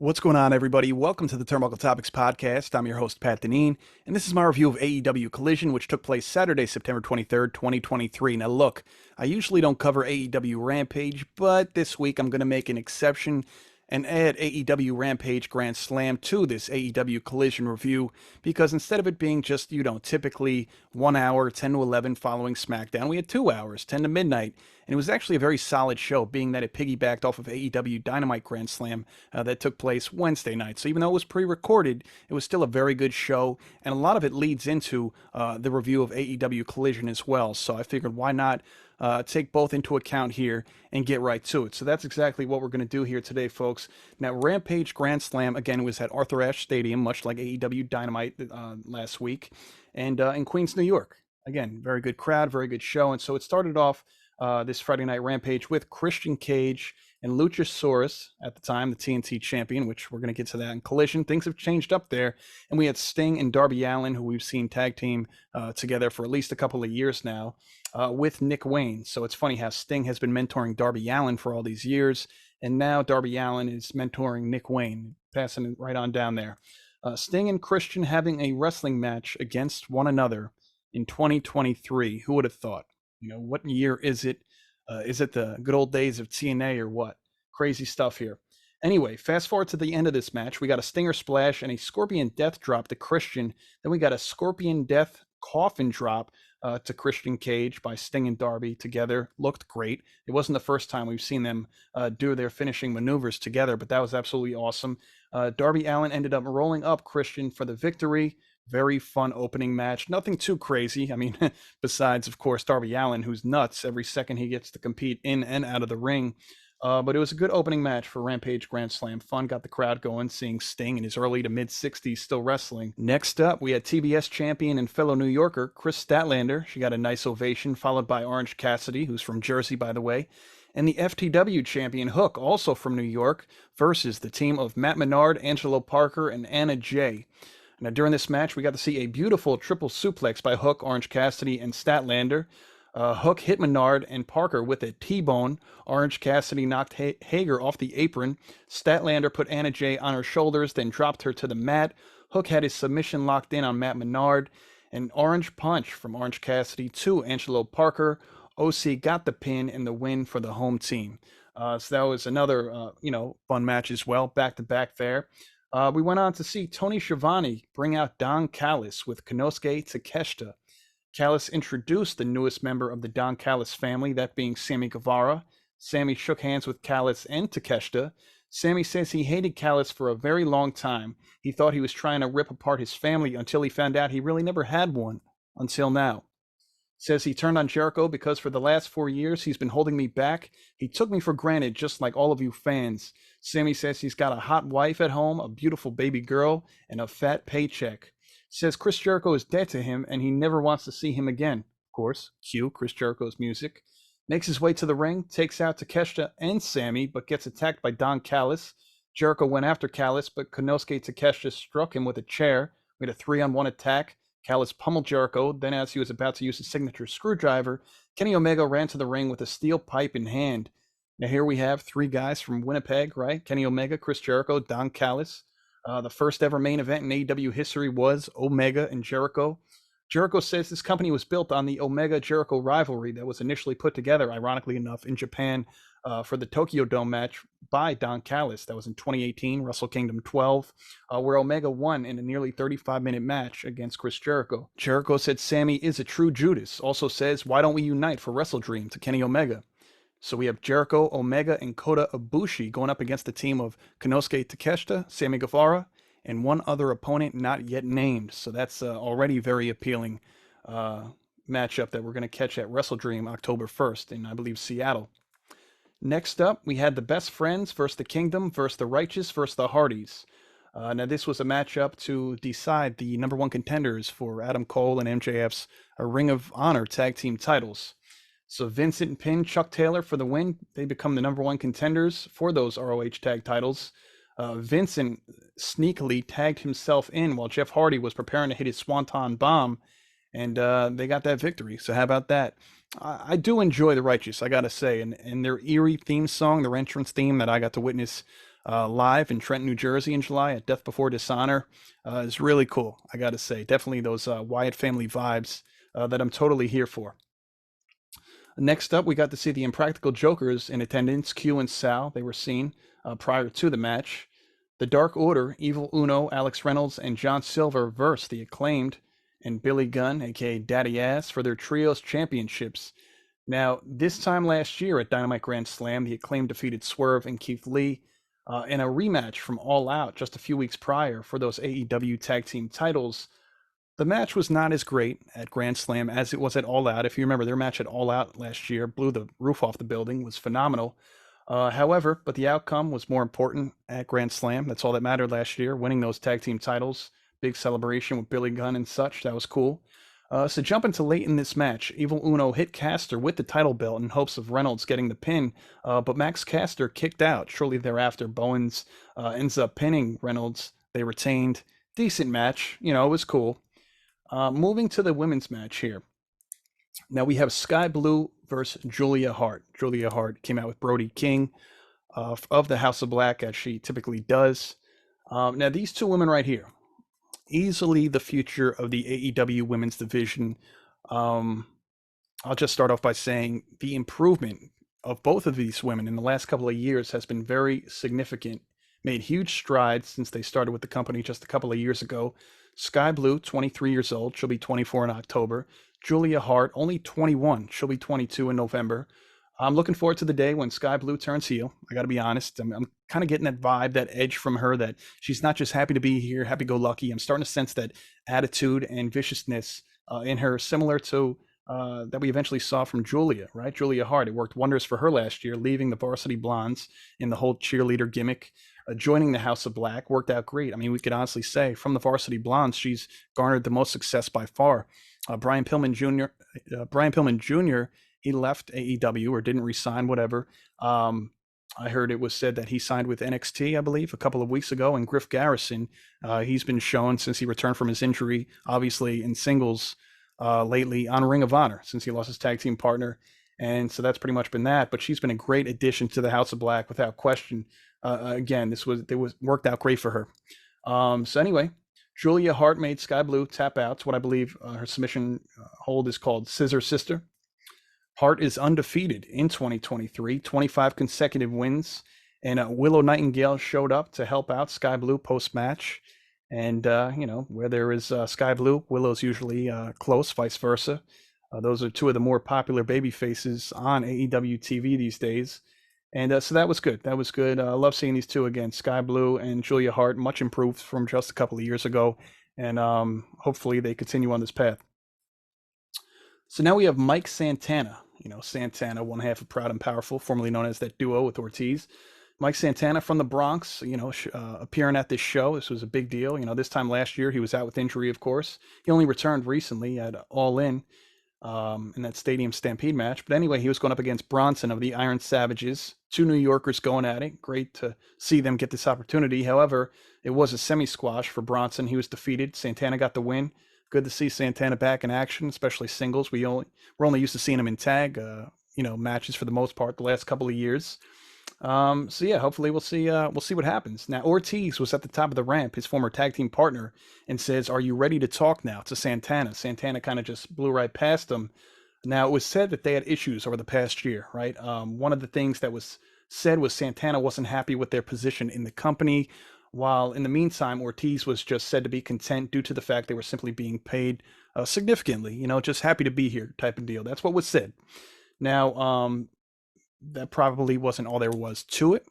What's going on, everybody? Welcome to the Turnbuckle Topics podcast. I'm your host, Pat Dineen, and this is my review of AEW Collision, which took place Saturday, September 23rd, 2023. Now, look, I usually don't cover AEW Rampage, but this week I'm going to make an exception and add AEW Rampage Grand Slam to this AEW Collision review, because instead of it being just, typically 1 hour, 10 to 11 following SmackDown, we had 2 hours, 10 to midnight, and it was actually a very solid show, being that it piggybacked off of AEW Dynamite Grand Slam that took place Wednesday night. So even though it was pre-recorded, it was still a very good show, and a lot of it leads into the review of AEW Collision as well. So I figured, why not take both into account here and get right to it. So that's exactly what we're going to do here today, folks. Now, Rampage Grand Slam, again, was at Arthur Ashe Stadium, much like AEW Dynamite last week, and in Queens, New York. Again, very good crowd, very good show. And so it started off this Friday Night Rampage with Christian Cage and Luchasaurus, at the time, the TNT champion, which we're going to get to that in Collision. Things have changed up there. And we had Sting and Darby Allin, who we've seen tag team together for at least a couple of years now, with Nick Wayne. So it's funny how Sting has been mentoring Darby Allin for all these years, and now Darby Allin is mentoring Nick Wayne, passing it right on down there. Sting and Christian having a wrestling match against one another in 2023. Who would have thought? What year is it? Is it the good old days of TNA or what? Crazy stuff here. Anyway, fast forward to the end of this match. We got a Stinger Splash and a Scorpion Death drop to Christian. Then we got a Scorpion Death coffin drop to Christian Cage by Sting and Darby together. Looked great. It wasn't the first time we've seen them do their finishing maneuvers together, but that was absolutely awesome. Darby Allin ended up rolling up Christian for the victory. Very fun opening match. Nothing too crazy. I mean, besides, of course, Darby Allin, who's nuts every second he gets to compete in and out of the ring. But it was a good opening match for Rampage Grand Slam. Fun, got the crowd going, seeing Sting in his early to mid-60s still wrestling. Next up, we had TBS champion and fellow New Yorker, Chris Statlander. She got a nice ovation, followed by Orange Cassidy, who's from Jersey, by the way. And the FTW champion, Hook, also from New York, versus the team of Matt Menard, Angelo Parker, and Anna Jay. Now, during this match, we got to see a beautiful triple suplex by Hook, Orange Cassidy, and Statlander. Hook hit Menard and Parker with a T-bone. Orange Cassidy knocked Hager off the apron. Statlander put Anna Jay on her shoulders, then dropped her to the mat. Hook had his submission locked in on Matt Menard. An orange punch from Orange Cassidy to Angelo Parker. OC got the pin and the win for the home team. So that was another, fun match as well, back-to-back there. We went on to see Tony Schiavone bring out Don Callis with Konosuke Takeshita. Callis introduced the newest member of the Don Callis family, that being Sammy Guevara. Sammy shook hands with Callis and Takeshita. Sammy says he hated Callis for a very long time. He thought he was trying to rip apart his family until he found out he really never had one, until now. Says he turned on Jericho because for the last 4 years he's been holding me back. He took me for granted, just like all of you fans. Sammy says he's got a hot wife at home, a beautiful baby girl, and a fat paycheck. Says Chris Jericho is dead to him and he never wants to see him again. Of course, cue Chris Jericho's music. Makes his way to the ring, takes out Takeshita and Sammy, but gets attacked by Don Callis. Jericho went after Callis, but Konosuke Takeshita struck him with a chair. We had a 3-on-1 attack. Callis pummeled Jericho. Then, as he was about to use his signature screwdriver, Kenny Omega ran to the ring with a steel pipe in hand. Now here we have 3 guys from Winnipeg, right? Kenny Omega, Chris Jericho, Don Callis. The first ever main event in AEW history was Omega and Jericho. Jericho says this company was built on the Omega-Jericho rivalry that was initially put together, ironically enough, in Japan for the Tokyo Dome match by Don Callis. That was in 2018, Wrestle Kingdom 12, where Omega won in a nearly 35-minute match against Chris Jericho. Jericho said Sammy is a true Judas. Also says, why don't we unite for Wrestle Dream, to Kenny Omega. So we have Jericho, Omega, and Kota Ibushi going up against the team of Konosuke Takeshita, Sammy Guevara, and one other opponent not yet named. So that's already very appealing matchup that we're going to catch at Wrestle Dream October 1st in, I believe, Seattle. Next up, we had the Best Friends versus the Kingdom versus the Righteous versus the Hardys. Now, this was a matchup to decide the number 1 contenders for Adam Cole and MJF's Ring of Honor tag team titles. So Vincent pinned Chuck Taylor for the win. They become the number 1 contenders for those ROH tag titles. Vincent sneakily tagged himself in while Jeff Hardy was preparing to hit his Swanton Bomb, and they got that victory. So how about that? I do enjoy the Righteous, I gotta say, and their eerie theme song, their entrance theme that I got to witness live in Trenton, New Jersey in July at Death Before Dishonor. Is really cool, I got to say. Definitely those Wyatt family vibes that I'm totally here for. Next up, we got to see the Impractical Jokers in attendance. Q and Sal, they were seen prior to the match. The Dark Order, Evil Uno, Alex Reynolds, and John Silver versed the Acclaimed and Billy Gunn, aka Daddy Ass, for their Trios Championships. Now, this time last year at Dynamite Grand Slam, the Acclaimed defeated Swerve and Keith Lee in a rematch from All Out just a few weeks prior for those AEW Tag Team titles. The match was not as great at Grand Slam as it was at All Out. If you remember, their match at All Out last year blew the roof off the building, was phenomenal. However, but the outcome was more important at Grand Slam. That's all that mattered last year, winning those tag team titles. Big celebration with Billy Gunn and such. That was cool. So jumping to late in this match, Evil Uno hit Caster with the title belt in hopes of Reynolds getting the pin, but Max Caster kicked out shortly thereafter. Bowens ends up pinning Reynolds. They retained. Decent match. You know, it was cool. Moving to the women's match here. Now we have Sky Blue versus Julia Hart. Julia Hart came out with Brody King of the House of Black, as she typically does. Now these two women right here, easily the future of the AEW women's division. I'll just start off by saying the improvement of both of these women in the last couple of years has been very significant. Made huge strides since they started with the company just a couple of years ago. Sky Blue, 23 years old. She'll be 24 in October. Julia Hart, only 21. She'll be 22 in November. I'm looking forward to the day when Sky Blue turns heel. I got to be honest. I'm kind of getting that vibe, that edge from her, that she's not just happy to be here, happy-go-lucky. I'm starting to sense that attitude and viciousness in her, similar to that we eventually saw from Julia, right? Julia Hart. It worked wonders for her last year, leaving the Varsity Blondes in the whole cheerleader gimmick. Joining the House of Black worked out great. I mean, we could honestly say from the Varsity Blondes, she's garnered the most success by far. Brian Pillman Jr. He left AEW or didn't resign, whatever. I heard it was said that he signed with NXT, I believe, a couple of weeks ago. And Griff Garrison, he's been shown since he returned from his injury, obviously in singles lately on Ring of Honor, since he lost his tag team partner. And so that's pretty much been that. But she's been a great addition to the House of Black without question. Again, it was worked out great for her. So anyway, Julia Hart made Sky Blue tap out. It's what I believe her submission hold is called Scissor Sister. Hart is undefeated in 2023, 25 consecutive wins. And Willow Nightingale showed up to help out Sky Blue post-match. And, where there is Sky Blue, Willow's usually close, vice versa. Those are two of the more popular baby faces on AEW TV these days. And so that was good. That was good. I love seeing these two again, Sky Blue and Julia Hart, much improved from just a couple of years ago. And hopefully they continue on this path. So now we have Mike Santana. Santana, one half of Proud and Powerful, formerly known as that duo with Ortiz. Mike Santana from the Bronx, appearing at this show. This was a big deal. This time last year, he was out with injury, of course. He only returned recently at Allin in that Stadium Stampede match. But anyway, he was going up against Bronson of the Iron Savages. Two New Yorkers going at it. Great to see them get this opportunity. However, it was a semi-squash for Bronson. He was defeated. Santana got the win. Good to see Santana back in action, especially singles. We're only used to seeing him in tag, matches for the most part the last couple of years. So yeah, hopefully we'll see what happens. Now Ortiz was at the top of the ramp, his former tag team partner, and says, "Are you ready to talk now?" to Santana. Santana kind of just blew right past him. Now it was said that they had issues over the past year, right? One of the things that was said was Santana wasn't happy with their position in the company, while in the meantime Ortiz was just said to be content due to the fact they were simply being paid significantly, just happy to be here type of deal. That's what was said. Now, that probably wasn't all there was to it.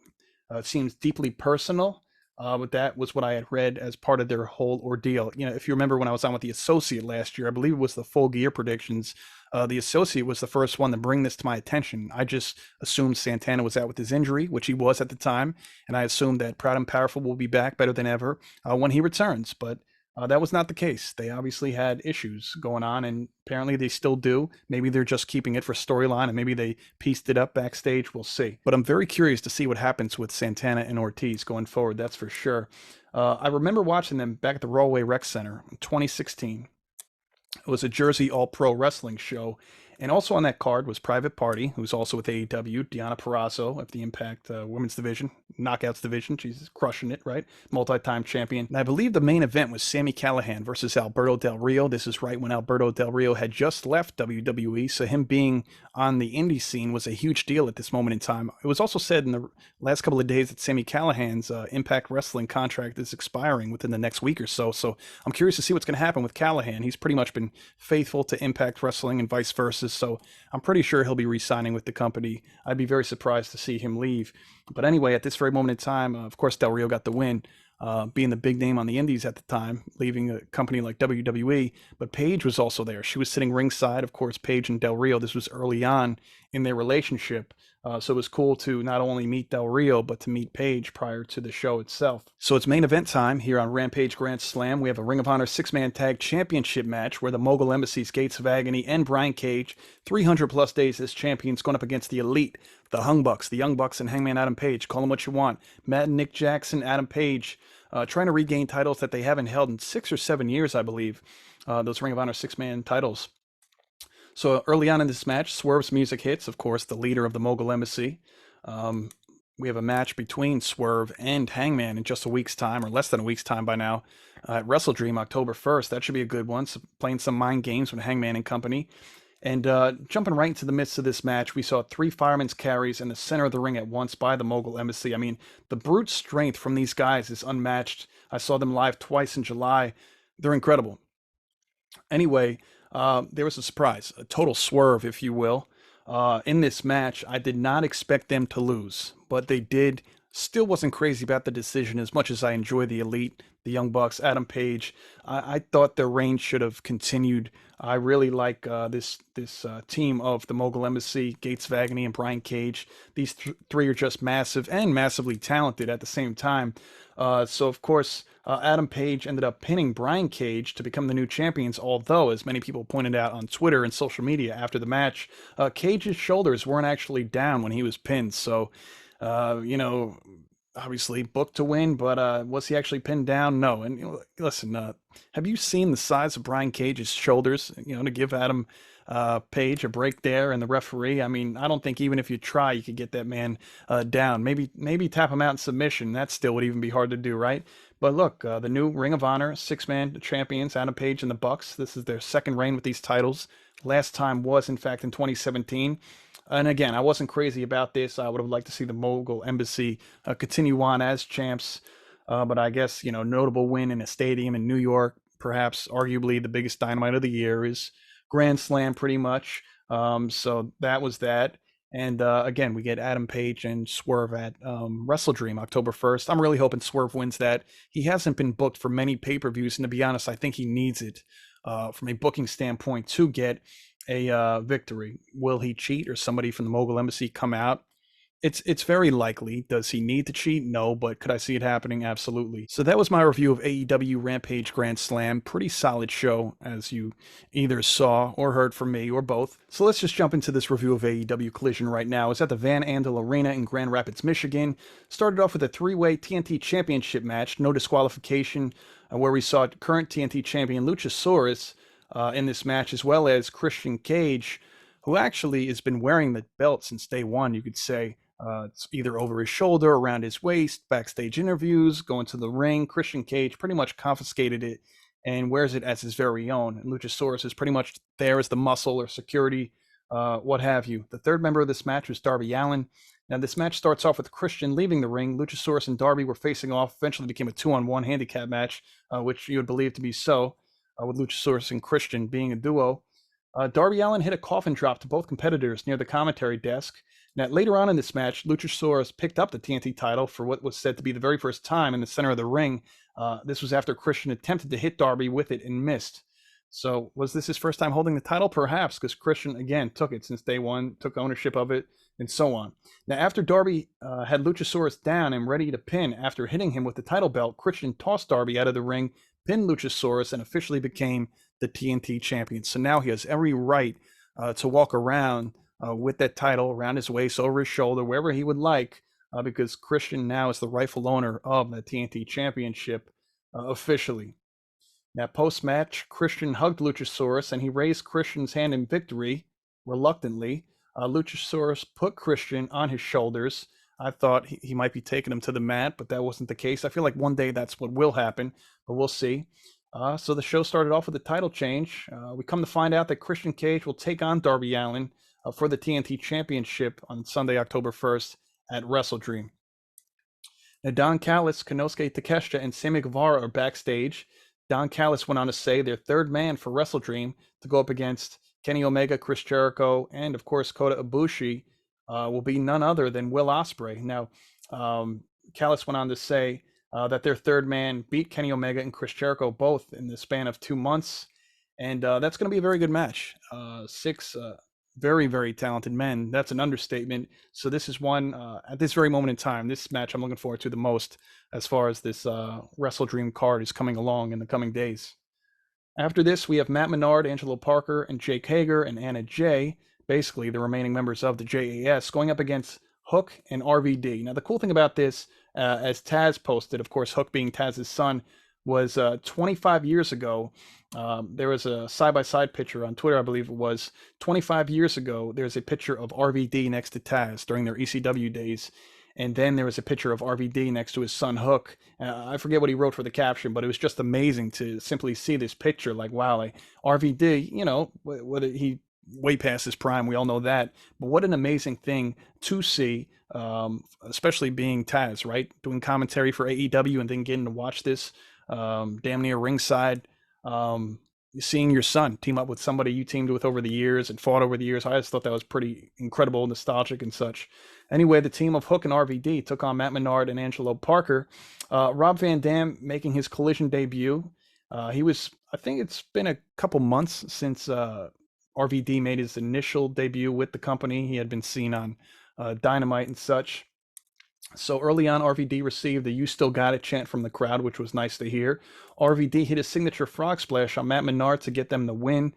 It seems deeply personal, but that was what I had read as part of their whole ordeal. If you remember when I was on with the Associate last year, I believe it was the Full Gear predictions. The Associate was the first one to bring this to my attention. I just assumed Santana was out with his injury, which he was at the time, and I assumed that Proud and Powerful will be back better than ever when he returns. But that was not the case. They obviously had issues going on, and apparently they still do. Maybe they're just keeping it for storyline, and maybe they pieced it up backstage. We'll see. But I'm very curious to see what happens with Santana and Ortiz going forward, that's for sure. I remember watching them back at the Rawway Rec Center in 2016. It was a Jersey All-Pro Wrestling show, And also on that card was Private Party, who's also with AEW, Deonna Purrazzo of the Impact Women's Division, Knockouts Division. She's crushing it, right? Multi-time champion. And I believe the main event was Sami Callihan versus Alberto Del Rio. This is right when Alberto Del Rio had just left WWE, so him being on the indie scene was a huge deal at this moment in time. It was also said in the last couple of days that Sami Callihan's Impact Wrestling contract is expiring within the next week or so. So I'm curious to see what's going to happen with Callihan. He's pretty much been faithful to Impact Wrestling and vice versa. So I'm pretty sure he'll be re-signing with the company. I'd be very surprised to see him leave. But anyway, at this very moment in time, of course, Del Rio got the win, being the big name on the indies at the time, leaving a company like WWE. But Paige was also there. She was sitting ringside. Of course, Paige and Del Rio, this was early on in their relationship. So it was cool to not only meet Del Rio, but to meet Paige prior to the show itself. So it's main event time here on Rampage Grand Slam. We have a Ring of Honor 6-man tag championship match where the Mogul Embassy's Gates of Agony and Brian Cage, 300 plus days as champions, going up against the Elite, the Hung Bucks, the Young Bucks, and Hangman Adam Page. Call them what you want. Matt and Nick Jackson, Adam Page, trying to regain titles that they haven't held in 6 or 7 years, I believe. Those Ring of Honor 6-man titles. So early on in this match, Swerve's music hits, of course, the leader of the Mogul Embassy. We have a match between Swerve and Hangman in just a week's time, or less than a week's time by now, at WrestleDream, October 1st. That should be a good one. So playing some mind games with Hangman and company. And jumping right into the midst of this match, we saw 3 firemen's carries in the center of the ring at once by the Mogul Embassy. I mean, the brute strength from these guys is unmatched. I saw them live twice in July. They're incredible. Anyway, there was a surprise, a total swerve, if you will. In this match, I did not expect them to lose, but they did. Still wasn't crazy about the decision as much as I enjoy the Elite, the Young Bucks, Adam Page. I thought their reign should have continued. I really like this team of the Mogul Embassy, Gates of Agony, and Brian Cage. These three are just massive and massively talented at the same time. So, of course, Adam Page ended up pinning Brian Cage to become the new champions, although, as many people pointed out on Twitter and social media after the match, Cage's shoulders weren't actually down when he was pinned. So, obviously booked to win, but was he actually pinned down? No. And listen, have you seen the size of Brian Cage's shoulders, to give Adam Page a break there and the referee? I mean, I don't think even if you try, you could get that man down. Maybe tap him out in submission. That still would even be hard to do, right? But look, the new Ring of Honor 6-man champions, Adam Page and the Bucks. This is their second reign with these titles. Last time was, in fact, in 2017. And again, I wasn't crazy about this. I would have liked to see the Mogul Embassy continue on as champs. But I guess, notable win in a stadium in New York, perhaps arguably the biggest Dynamite of the year, is Grand Slam pretty much. So that was that. And again, we get Adam Page and Swerve at WrestleDream October 1st. I'm really hoping Swerve wins that. He hasn't been booked for many pay-per-views, and to be honest, I think he needs it from a booking standpoint to get a victory. Will he cheat, or somebody from the Mogul Embassy come out? It's very likely. Does he need to cheat? No, but could I see it happening? Absolutely. So that was my review of AEW Rampage Grand Slam. Pretty solid show, as you either saw or heard from me, or both. So let's just jump into this review of AEW Collision right now. It's at the Van Andel Arena in Grand Rapids, Michigan. Started off with a 3-way TNT Championship match, no disqualification, where we saw current TNT champion Luchasaurus in this match, as well as Christian Cage, who actually has been wearing the belt since day one, you could say. It's either over his shoulder, around his waist, backstage interviews, going to the ring. Christian Cage pretty much confiscated it and wears it as his very own. And Luchasaurus is pretty much there as the muscle or security, what have you. The third member of this match was Darby Allin. Now, this match starts off with Christian leaving the ring. Luchasaurus and Darby were facing off, eventually became a 2-on-1 handicap match, which you would believe to be so, with Luchasaurus and Christian being a duo. Darby Allin hit a coffin drop to both competitors near the commentary desk. Now, later on in this match, Luchasaurus picked up the TNT title for what was said to be the very first time in the center of the ring. This was after Christian attempted to hit Darby with it and missed. So was this his first time holding the title? Perhaps, because Christian, again, took it since day one, took ownership of it, and so on. Now, after Darby had Luchasaurus down and ready to pin after hitting him with the title belt, Christian tossed Darby out of the ring, pinned Luchasaurus, and officially became the TNT champion. So now he has every right to walk around with that title around his waist, over his shoulder, wherever he would like, because Christian now is the rightful owner of the TNT Championship officially. Now, post-match, Christian hugged Luchasaurus, and he raised Christian's hand in victory, reluctantly. Luchasaurus put Christian on his shoulders. I thought he might be taking him to the mat, but that wasn't the case. I feel like one day that's what will happen, but we'll see. So the show started off with a title change. We come to find out that Christian Cage will take on Darby Allin for the TNT Championship on Sunday, October 1st at WrestleDream. Now, Don Callis, Konosuke Takeshita, and Sammy Guevara are backstage. Don Callis went on to say their third man for WrestleDream to go up against Kenny Omega, Chris Jericho, and of course Kota Ibushi will be none other than Will Ospreay. Now, Callis went on to say that their third man beat Kenny Omega and Chris Jericho both in the span of 2 months, and that's going to be a very good match. Six very, very talented men. That's an understatement. So this is one at this very moment in time. This match I'm looking forward to the most as far as this WrestleDream card is coming along in the coming days. After this, we have Matt Menard, Angelo Parker, and Jake Hager and Anna Jay, basically the remaining members of the JAS, going up against Hook and RVD. Now, the cool thing about this, as Taz posted, of course, Hook being Taz's son, was 25 years ago. There was a side-by-side picture on Twitter, I believe it was. 25 years ago, there's a picture of RVD next to Taz during their ECW days. And then there was a picture of RVD next to his son Hook. I forget what he wrote for the caption, but it was just amazing to simply see this picture. Like, wow, like RVD, you know, what he way past his prime. We all know that. But what an amazing thing to see, especially being Taz, right? Doing commentary for AEW and then getting to watch this damn near ringside. Seeing your son team up with somebody you teamed with over the years and fought over the years. I just thought that was pretty incredible, nostalgic and such. Anyway, the team of Hook and RVD took on Matt Menard and Angelo Parker. Rob Van Dam making his Collision debut. I think it's been a couple months since RVD made his initial debut with the company. He had been seen on Dynamite and such. So early on, RVD received the "You Still Got It" chant from the crowd, which was nice to hear. RVD hit his signature frog splash on Matt Menard to get them the win.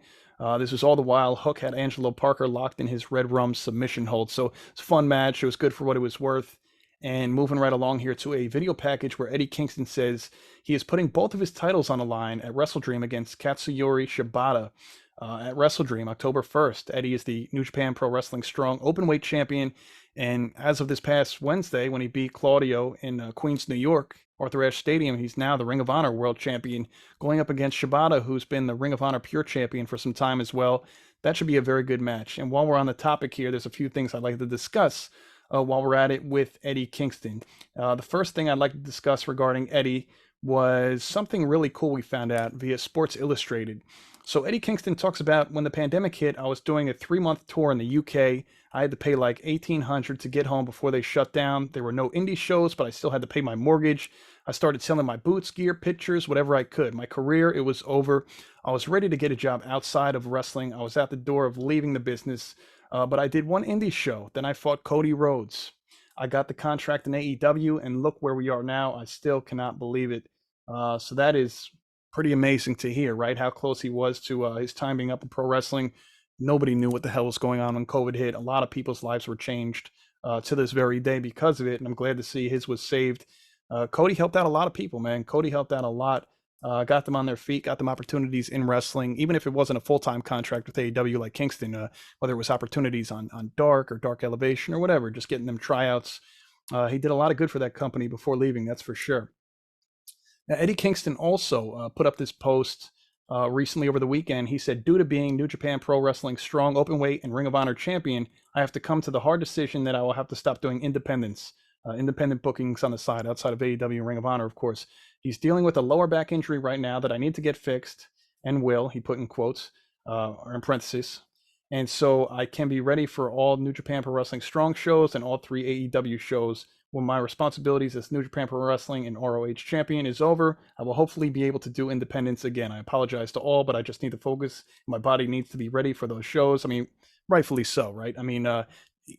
This was all the while Hook had Angelo Parker locked in his Red Rum submission hold. So it's a fun match. It was good for what it was worth. And moving right along here to a video package where Eddie Kingston says he is putting both of his titles on the line at WrestleDream against Katsuyori Shibata at WrestleDream October 1st. Eddie is the New Japan Pro Wrestling Strong Openweight Champion. And as of this past Wednesday, when he beat Claudio in Queens, New York, Arthur Ashe Stadium, he's now the Ring of Honor World Champion, going up against Shibata, who's been the Ring of Honor Pure Champion for some time as well. That should be a very good match. And while we're on the topic here, there's a few things I'd like to discuss while we're at it with Eddie Kingston. The first thing I'd like to discuss regarding Eddie was something really cool we found out via Sports Illustrated. So Eddie Kingston talks about when the pandemic hit, I was doing a 3-month tour in the UK. I had to pay like $1,800 to get home before they shut down. There were no indie shows, but I still had to pay my mortgage. I started selling my boots, gear, pictures, whatever I could. My career, it was over. I was ready to get a job outside of wrestling. I was at the door of leaving the business, but I did one indie show. Then I fought Cody Rhodes. I got the contract in AEW, and look where we are now. I still cannot believe it. So that is pretty amazing to hear, right? How close he was to his time being up in pro wrestling. Nobody knew what the hell was going on when COVID hit. A lot of people's lives were changed to this very day because of it, and I'm glad to see his was saved. Cody helped out a lot of people, man. Cody helped out a lot, got them on their feet, got them opportunities in wrestling, even if it wasn't a full-time contract with AEW like Kingston, whether it was opportunities on Dark or Dark Elevation or whatever, just getting them tryouts. He did a lot of good for that company before leaving, that's for sure. Now, Eddie Kingston also put up this post recently over the weekend. He said, due to being New Japan Pro Wrestling Strong Openweight and Ring of Honor Champion, I have to come to the hard decision that I will have to stop doing independent bookings on the side outside of AEW and Ring of Honor, of course. He's dealing with a lower back injury right now that I need to get fixed and will, he put in quotes or in parentheses. And so I can be ready for all New Japan Pro Wrestling Strong shows and all 3 AEW shows. When my responsibilities as New Japan Pro Wrestling and ROH champion is over, I will hopefully be able to do independence again. I apologize to all, but I just need to focus. My body needs to be ready for those shows. I mean, rightfully so, right? I mean,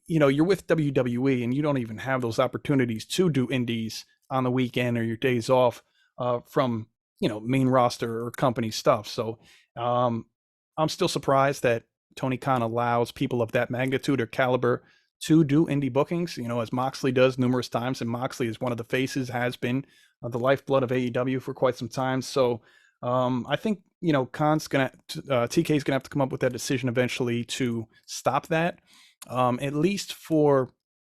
you're with WWE and you don't even have those opportunities to do indies on the weekend or your days off from, main roster or company stuff. So I'm still surprised that Tony Khan allows people of that magnitude or caliber to do indie bookings, as Moxley does numerous times. And Moxley is one of the faces, has been the lifeblood of AEW for quite some time. So I think Khan's gonna TK's gonna have to come up with that decision eventually to stop that, at least for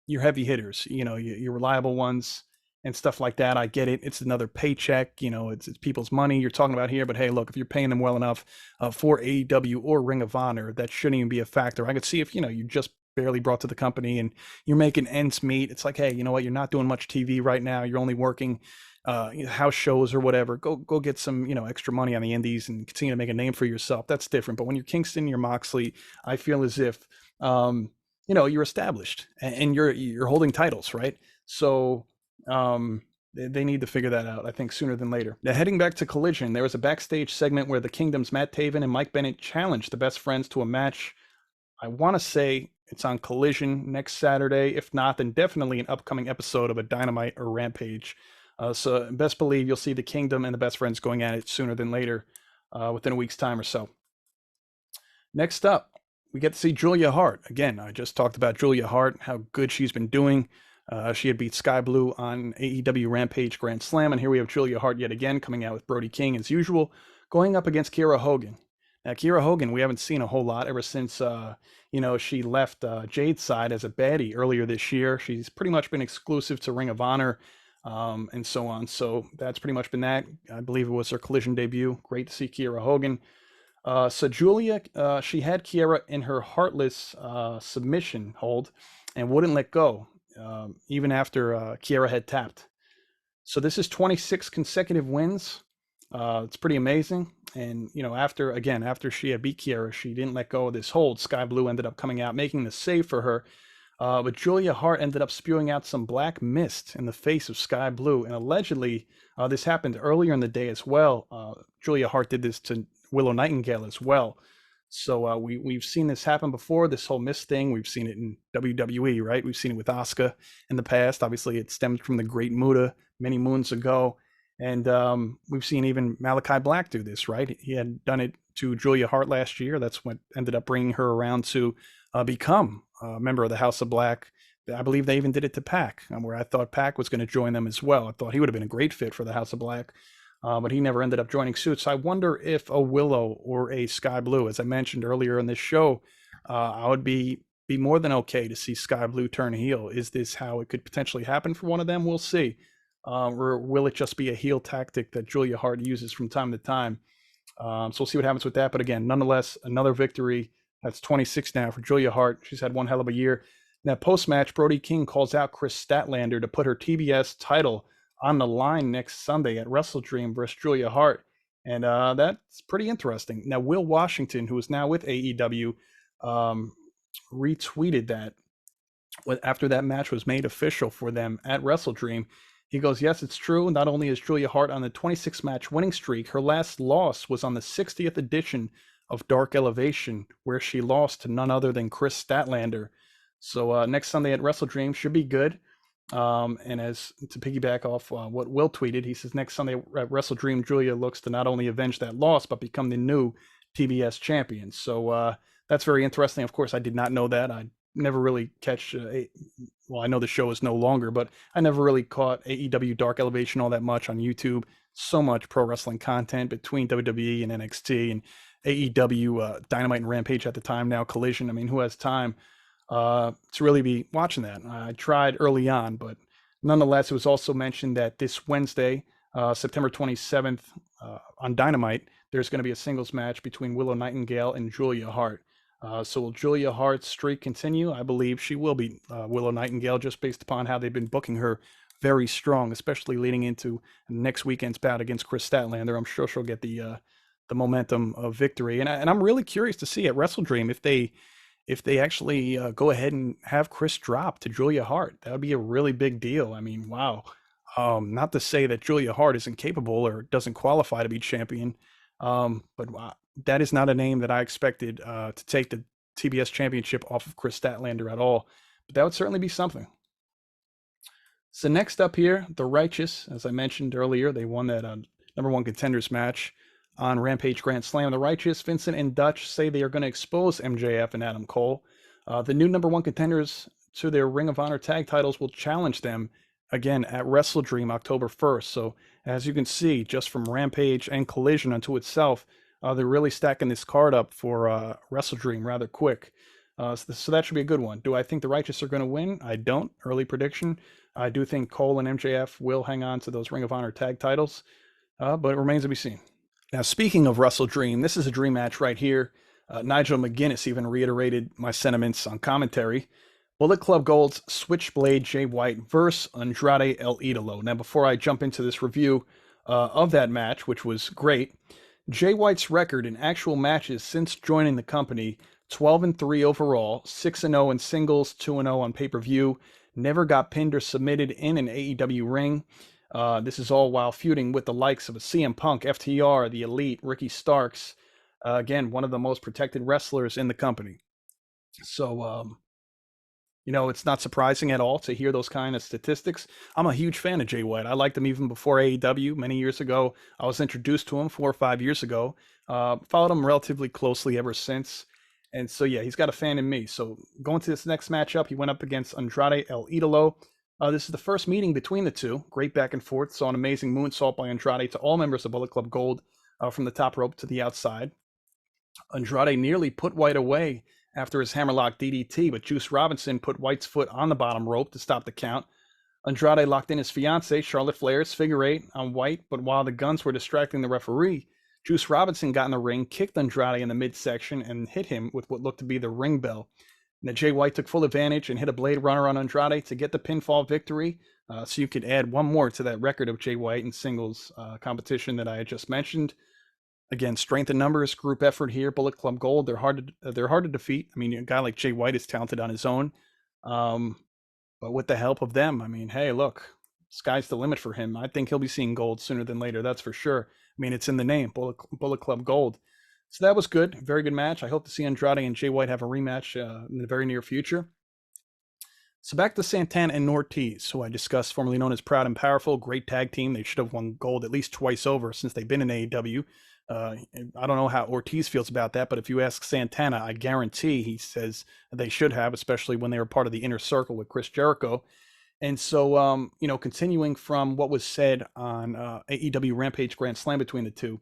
your heavy hitters, your reliable ones and stuff like that. I get it; it's another paycheck, it's people's money you're talking about here. But hey, look, if you're paying them well enough for AEW or Ring of Honor, that shouldn't even be a factor. I could see if you just barely brought to the company and you're making ends meet. It's like, hey, you know what? You're not doing much TV right now. You're only working house shows or whatever. Go get some extra money on the indies and continue to make a name for yourself. That's different. But when you're Kingston, you're Moxley, I feel as if you're established and you're holding titles, right? So they need to figure that out, I think, sooner than later. Now, heading back to Collision, there was a backstage segment where the Kingdom's Matt Taven and Mike Bennett challenged the Best Friends to a match. I want to say it's on Collision next Saturday. If not, then definitely an upcoming episode of a Dynamite or Rampage. So best believe you'll see the Kingdom and the Best Friends going at it sooner than later, within a week's time or so. Next up, we get to see Julia Hart. Again, I just talked about Julia Hart, how good she's been doing. She had beat Sky Blue on AEW Rampage Grand Slam, and here we have Julia Hart yet again coming out with Brody King as usual, going up against Kiera Hogan. Now, Kiera Hogan, we haven't seen a whole lot ever since, she left Jade's side as a baddie earlier this year. She's pretty much been exclusive to Ring of Honor, and so on. So that's pretty much been that. I believe it was her Collision debut. Great to see Kiera Hogan. So Julia, she had Kiera in her Heartless submission hold and wouldn't let go, even after Kiera had tapped. So this is 26 consecutive wins. It's pretty amazing. And, after she had beat Kiera, she didn't let go of this hold. Sky Blue ended up coming out, making the save for her. But Julia Hart ended up spewing out some black mist in the face of Sky Blue. And allegedly, this happened earlier in the day as well. Julia Hart did this to Willow Nightingale as well. So we've seen this happen before, this whole mist thing. We've seen it in WWE, right? We've seen it with Asuka in the past. Obviously, it stemmed from the Great Muta many moons ago. And we've seen even Malachi Black do this, right? He had done it to Julia Hart last year. That's what ended up bringing her around to become a member of the House of Black. I believe they even did it to Pac, where I thought Pac was going to join them as well. I thought he would have been a great fit for the House of Black, but he never ended up joining suit. So I wonder if a Willow or a Sky Blue, as I mentioned earlier in this show, I would be more than okay to see Sky Blue turn heel. Is this how it could potentially happen for one of them? We'll see. Or will it just be a heel tactic that Julia Hart uses from time to time? So we'll see what happens with that. But again, nonetheless, another victory. That's 26 now for Julia Hart. She's had one hell of a year. Now, post-match, Brody King calls out Chris Statlander to put her TBS title on the line next Sunday at WrestleDream versus Julia Hart. And that's pretty interesting. Now, Will Washington, who is now with AEW, retweeted that after that match was made official for them at WrestleDream. He goes, yes, it's true. Not only is Julia Hart on the 26-match winning streak, her last loss was on the 60th edition of Dark Elevation, where she lost to none other than Chris Statlander. So next Sunday at WrestleDream should be good. And as to piggyback off what Will tweeted, he says next Sunday at WrestleDream, Julia looks to not only avenge that loss, but become the new TBS champion. So that's very interesting. Of course, I did not know that. I never really catch, I know the show is no longer, but I never really caught AEW Dark Elevation all that much on YouTube. So much pro wrestling content between WWE and NXT and AEW, Dynamite and Rampage at the time, now Collision. I mean, who has time to really be watching that? I tried early on, but nonetheless, it was also mentioned that this Wednesday, September 27th, on Dynamite, there's going to be a singles match between Willow Nightingale and Julia Hart. So will Julia Hart's streak continue? I believe she will beat Willow Nightingale, just based upon how they've been booking her very strong, especially leading into next weekend's bout against Chris Statlander. I'm sure she'll get the momentum of victory. And I'm really curious to see at WrestleDream if they actually go ahead and have Chris drop to Julia Hart. That would be a really big deal. I mean, wow. Not to say that Julia Hart isn't capable or doesn't qualify to be champion, but that is not a name that I expected to take the TBS championship off of Chris Statlander at all. But that would certainly be something. So next up here, The Righteous, as I mentioned earlier, they won that number one contenders match on Rampage Grand Slam. The Righteous, Vincent and Dutch say they are going to expose MJF and Adam Cole. The new number one contenders to their Ring of Honor tag titles will challenge them again at WrestleDream October 1st. So as you can see, just from Rampage and Collision unto itself, They're really stacking this card up for Wrestle Dream rather quick. So that should be a good one. Do I think the Righteous are going to win? I don't. Early prediction. I do think Cole and MJF will hang on to those Ring of Honor tag titles, but it remains to be seen. Now, speaking of Wrestle Dream, this is a dream match right here. Nigel McGuinness even reiterated my sentiments on commentary. Bullet Club Gold's Switchblade Jay White versus Andrade El Idolo. Now, before I jump into this review of that match, which was great, Jay White's record in actual matches since joining the company, 12-3 overall, 6-0 in singles, 2-0 on pay-per-view, never got pinned or submitted in an AEW ring. This is all while feuding with the likes of a CM Punk, FTR, The Elite, Ricky Starks. Again, one of the most protected wrestlers in the company. So, it's not surprising at all to hear those kind of statistics. I'm a huge fan of Jay White. I liked him even before AEW many years ago. I was introduced to him 4 or 5 years ago. Followed him relatively closely ever since. And so, yeah, he's got a fan in me. So going to this next matchup, he went up against Andrade El Idolo. This is the first meeting between the two. Great back and forth. Saw an amazing moonsault by Andrade to all members of Bullet Club Gold from the top rope to the outside. Andrade nearly put White away after his hammerlock DDT, but Juice Robinson put White's foot on the bottom rope to stop the count. Andrade locked in his fiancée, Charlotte Flair's figure eight on White, but while the guns were distracting the referee, Juice Robinson got in the ring, kicked Andrade in the midsection, and hit him with what looked to be the ring bell. Now, Jay White took full advantage and hit a Blade Runner on Andrade to get the pinfall victory. So you could add one more to that record of Jay White in singles competition that I had just mentioned. Again, strength in numbers, group effort here. Bullet Club Gold, they're hard to defeat. I mean, a guy like Jay White is talented on his own, but with the help of them, I mean, hey, look, sky's the limit for him. I think he'll be seeing gold sooner than later. That's for sure. I mean, it's in the name, Bullet Club Gold. So that was good, very good match. I hope to see Andrade and Jay White have a rematch in the very near future. So back to Santana and Ortiz, who I discussed, formerly known as Proud and Powerful, great tag team. They should have won gold at least twice over since they've been in AEW. I don't know how Ortiz feels about that, but if you ask Santana, I guarantee he says they should have, especially when they were part of the inner circle with Chris Jericho. And so, continuing from what was said on AEW Rampage Grand Slam between the two,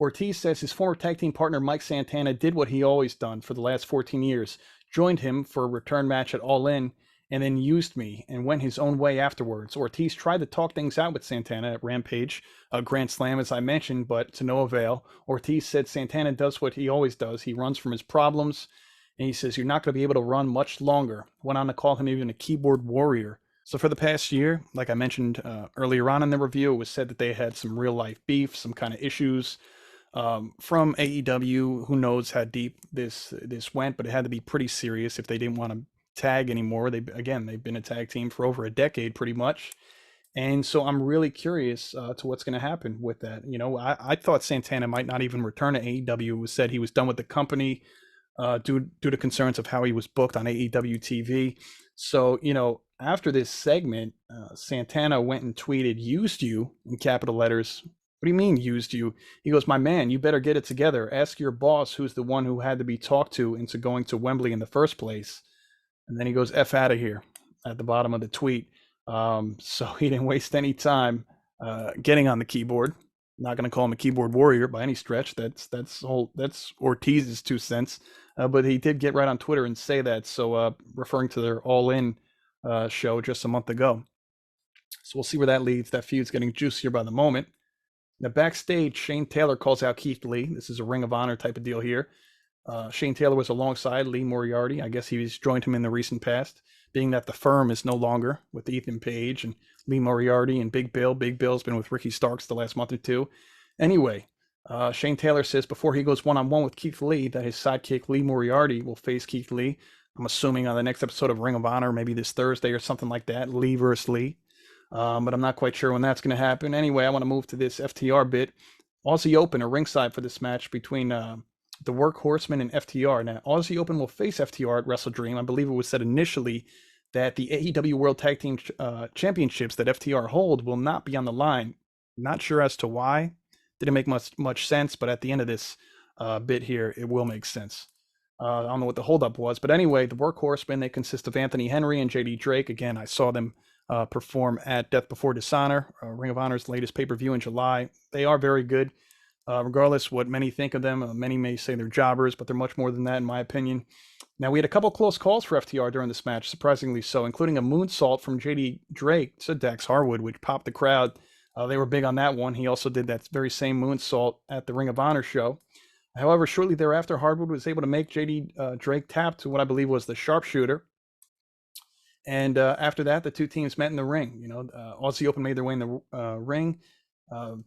Ortiz says his former tag team partner Mike Santana did what he always done for the last 14 years, joined him for a return match at All In, and then used me and went his own way afterwards. Ortiz tried to talk things out with Santana at Rampage, Grand Slam, as I mentioned, but to no avail. Ortiz said Santana does what he always does. He runs from his problems, and he says, you're not going to be able to run much longer. Went on to call him even a keyboard warrior. So for the past year, like I mentioned earlier on in the review, it was said that they had some real-life beef, some kind of issues from AEW. Who knows how deep this went, but it had to be pretty serious if they didn't want to tag anymore. They've been a tag team for over a decade pretty much, and so I'm really curious to what's going to happen with that. I thought Santana might not even return to AEW. It was said he was done with the company due to concerns of how he was booked on AEW TV. So after this segment, Santana went and tweeted "used you" in capital letters. What do you mean used you? He goes, my man, you better get it together. Ask your boss, who's the one who had to be talked to into going to Wembley in the first place. And then he goes, F out of here at the bottom of the tweet. So he didn't waste any time getting on the keyboard. Not going to call him a keyboard warrior by any stretch. That's Ortiz's 2 cents. But he did get right on Twitter and say that. So referring to their All In show just a month ago. So we'll see where that leads. That feud's getting juicier by the moment. Now backstage, Shane Taylor calls out Keith Lee. This is a Ring of Honor type of deal here. Shane Taylor was alongside Lee Moriarty. I guess he's joined him in the recent past, being that the firm is no longer with Ethan Page and Lee Moriarty and Big Bill. Big Bill's been with Ricky Starks the last month or two. Anyway, Shane Taylor says before he goes one-on-one with Keith Lee that his sidekick Lee Moriarty will face Keith Lee. I'm assuming on the next episode of Ring of Honor, maybe this Thursday or something like that, Lee versus Lee. But I'm not quite sure when that's going to happen. Anyway, I want to move to this FTR bit. Aussie Open are ringside for this match between the WorkHorsemen and FTR. Now, Aussie Open will face FTR at Wrestle Dream. I believe it was said initially that the AEW World Tag Team Championships that FTR hold will not be on the line. Not sure as to why. Didn't make much sense, but at the end of this bit here, it will make sense. I don't know what the holdup was, but anyway, the WorkHorsemen, they consist of Anthony Henry and JD Drake. Again, I saw them perform at Death Before Dishonor, Ring of Honor's latest pay-per-view in July. They are very good. Regardless what many think of them, many may say they're jobbers, but they're much more than that, in my opinion. Now, we had a couple close calls for FTR during this match, surprisingly so, including a moonsault from JD Drake to Dax Harwood, which popped the crowd. They were big on that one. He also did that very same moonsault at the Ring of Honor show. However, shortly thereafter, Harwood was able to make JD Drake tap to what I believe was the sharpshooter. And after that, the two teams met in the ring. Aussie Open made their way in the ring.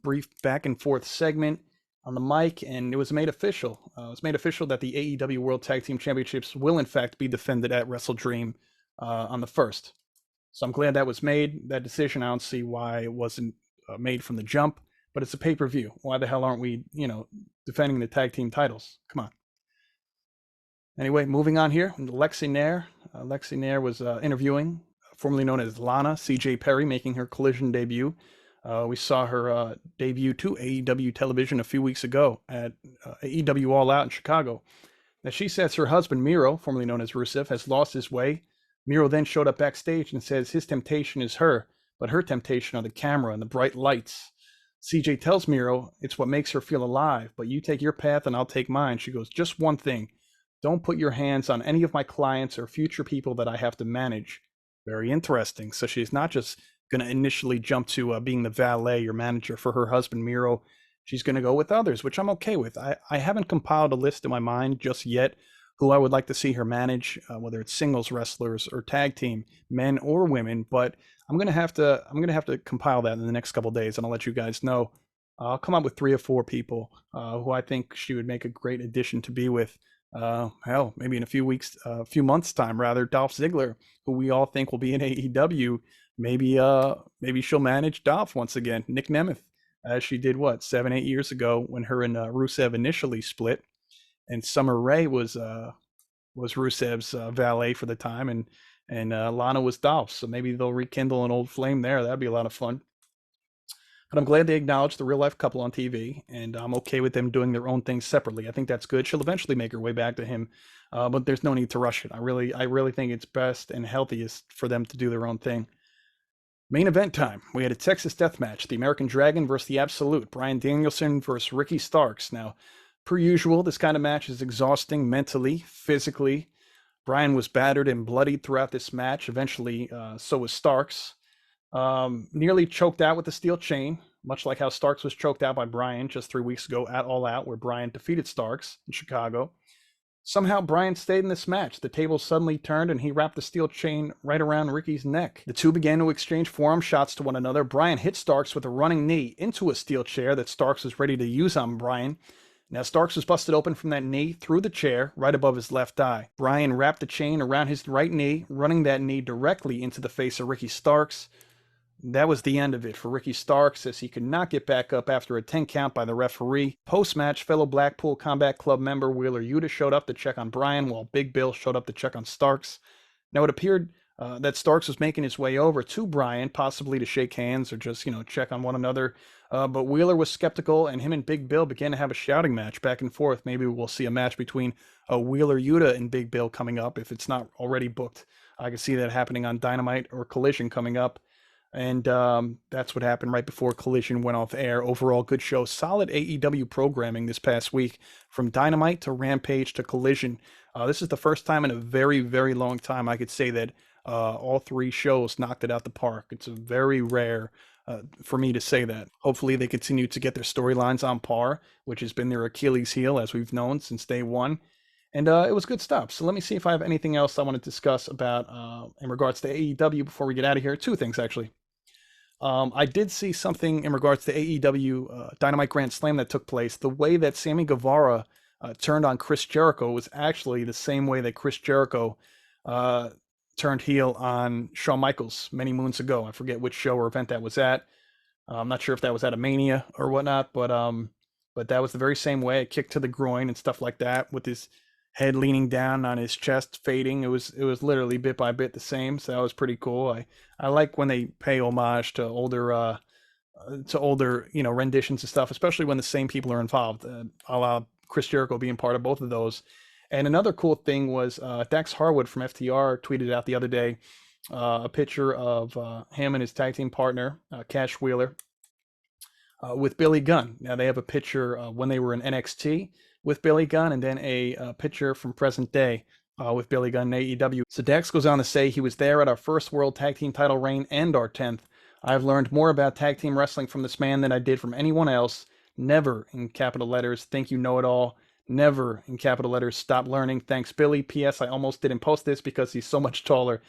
Brief back and forth segment on the mic, and it was made official. It was made official that the AEW World Tag Team Championships will, in fact, be defended at Wrestle Dream on the 1st. So I'm glad that was made. That decision, I don't see why it wasn't made from the jump, but it's a pay-per-view. Why the hell aren't we, defending the tag team titles? Come on. Anyway, moving on here, Lexi Nair. Lexi Nair was interviewing, formerly known as Lana, CJ Perry, making her Collision debut. We saw her debut to AEW television a few weeks ago at AEW All Out in Chicago. Now, she says her husband, Miro, formerly known as Rusev, has lost his way. Miro then showed up backstage and says his temptation is her, but her temptation are the camera and the bright lights. CJ tells Miro it's what makes her feel alive, but you take your path and I'll take mine. She goes, just one thing. Don't put your hands on any of my clients or future people that I have to manage. Very interesting. So she's not just going to initially jump to being the valet or manager for her husband, Miro. She's going to go with others, which I'm okay with. I haven't compiled a list in my mind just yet who I would like to see her manage, whether it's singles wrestlers or tag team, men or women. But I'm going to have to compile that in the next couple of days, and I'll let you guys know. I'll come up with 3 or 4 people who I think she would make a great addition to be with. Hell, maybe in a few months time, rather, Dolph Ziggler, who we all think will be in AEW. Maybe she'll manage Dolph once again. Nick Nemeth, as she did 7-8 years ago when her and Rusev initially split, and Summer Rae was Rusev's valet for the time, and Lana was Dolph. So maybe they'll rekindle an old flame there. That'd be a lot of fun. But I'm glad they acknowledged the real life couple on TV, and I'm okay with them doing their own things separately. I think that's good. She'll eventually make her way back to him, but there's no need to rush it. I really think it's best and healthiest for them to do their own thing. Main event time. We had a Texas death match. The American Dragon versus the Absolute. Bryan Danielson versus Ricky Starks. Now, per usual, this kind of match is exhausting mentally, physically. Bryan was battered and bloodied throughout this match. Eventually, so was Starks. Nearly choked out with the steel chain, much like how Starks was choked out by Bryan just 3 weeks ago at All Out, where Bryan defeated Starks in Chicago. Somehow Bryan stayed in this match. The tables suddenly turned and he wrapped the steel chain right around Ricky's neck. The two began to exchange forearm shots to one another. Bryan hit Starks with a running knee into a steel chair that Starks was ready to use on Bryan. Now Starks was busted open from that knee through the chair right above his left eye. Bryan wrapped the chain around his right knee, running that knee directly into the face of Ricky Starks. That was the end of it for Ricky Starks, as he could not get back up after a 10 count by the referee. Post-match, fellow Blackpool Combat Club member Wheeler Yuta showed up to check on Bryan, while Big Bill showed up to check on Starks. Now, it appeared that Starks was making his way over to Bryan, possibly to shake hands or just, check on one another. But Wheeler was skeptical, and him and Big Bill began to have a shouting match back and forth. Maybe we'll see a match between Wheeler Yuta and Big Bill coming up, if it's not already booked. I can see that happening on Dynamite or Collision coming up. And that's what happened right before Collision went off air. Overall, good show. Solid AEW programming this past week, from Dynamite to Rampage to Collision. This is the first time in a very, very long time I could say that all 3 shows knocked it out the park. It's a very rare for me to say that. Hopefully they continue to get their storylines on par, which has been their Achilles heel, as we've known since day one. And it was good stuff. So let me see if I have anything else I want to discuss about in regards to AEW before we get out of here. 2 things, actually. I did see something in regards to AEW Dynamite Grand Slam that took place. The way that Sammy Guevara turned on Chris Jericho was actually the same way that Chris Jericho turned heel on Shawn Michaels many moons ago. I forget which show or event that was at. I'm not sure if that was at a Mania or whatnot, but that was the very same way. A kick to the groin and stuff like that, with his head leaning down on his chest, fading. It was literally bit by bit the same. So that was pretty cool. I like when they pay homage to older renditions and stuff, especially when the same people are involved. A la Chris Jericho being part of both of those. And another cool thing was Dax Harwood from FTR tweeted out the other day a picture of him and his tag team partner, Cash Wheeler, with Billy Gunn. Now they have a picture when they were in NXT with Billy Gunn, and then a picture from present day with Billy Gunn in AEW. So Dax goes on to say he was there at our first World Tag Team title reign and our 10th. I've learned more about tag team wrestling from this man than I did from anyone else. Never, in capital letters, think you know it all. Never, in capital letters, stop learning. Thanks, Billy. P.S. I almost didn't post this because he's so much taller.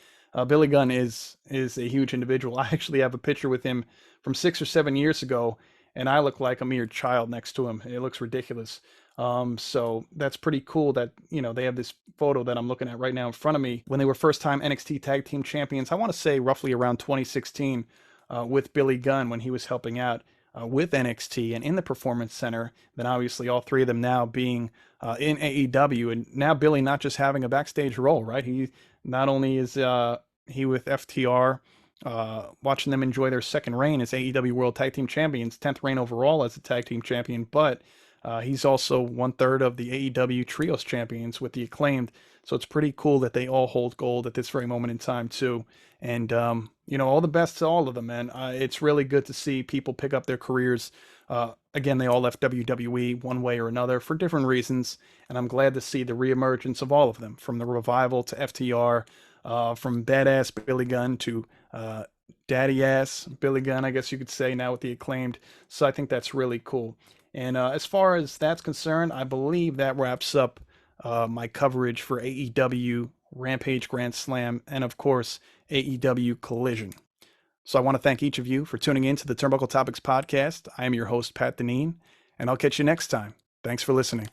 Billy Gunn is a huge individual. I actually have a picture with him from 6 or 7 years ago, and I look like a mere child next to him. It looks ridiculous. So that's pretty cool that, they have this photo that I'm looking at right now in front of me when they were first time NXT Tag Team Champions. I want to say roughly around 2016 with Billy Gunn when he was helping out with NXT and in the Performance Center. Then obviously all three of them now being in AEW, and now Billy not just having a backstage role, right? He not only is he with FTR, watching them enjoy their second reign as AEW World Tag Team Champions, 10th reign overall as a tag team champion, but he's also 1/3 of the AEW Trios champions with the Acclaimed. So it's pretty cool that they all hold gold at this very moment in time too. And all the best to all of them, man. It's really good to see people pick up their careers. Again, they all left WWE one way or another for different reasons, and I'm glad to see the reemergence of all of them, from the Revival to FTR, from badass Billy Gunn to daddy ass Billy Gunn, I guess you could say, now with the Acclaimed. So I think that's really cool. And as far as that's concerned, I believe that wraps up my coverage for AEW, Rampage Grand Slam, and of course, AEW Collision. So I want to thank each of you for tuning in to the Turnbuckle Topics podcast. I am your host, Pat Dineen, and I'll catch you next time. Thanks for listening.